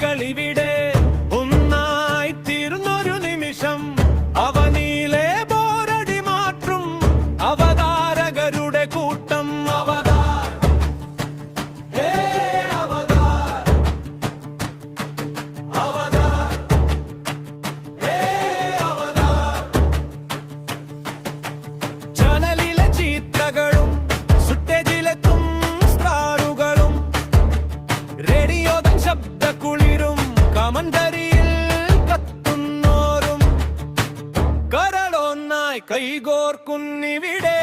മക്കളിവിടെ ഒന്നായി തീർന്നൊരു നിമിഷം അവനിലെ ബോറടി മാറ്റും അവതാരകരുടെ കൂട്ടം. അവതാർ ഹേ അവതാർ അവതാർ ഹേ അവതാർ. ചാനലിലെ ചിത്രങ്ങളും സുട്ടേജിലെത്തും സ്റ്റാറുകളും റേഡിയോ തൻ ശബ്ദക്കുളിരും കമന്തരിയിൽ കത്തുന്നോരും കരളൊന്നായി കൈകോർക്കുന്നിവിടെ.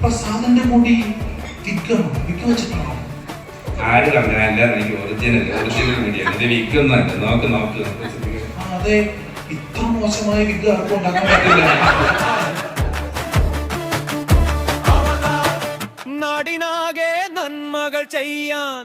പ്രസാദന്റെ മുടി വിഗ് വെച്ചിട്ടാണോ? ആര് പറഞ്ഞല്ല എനിക്ക് ഒറിജിനൽ മീഡിയ ഇത് വിൽക്കുന്നല്ല. നോക്ക് അതെ, ഇത്ര മോശമായ വിഗ് ആർക്കും ഉണ്ടാക്കാൻ പറ്റില്ല. നാടിനാകെ നന്മകൾ ചെയ്യാൻ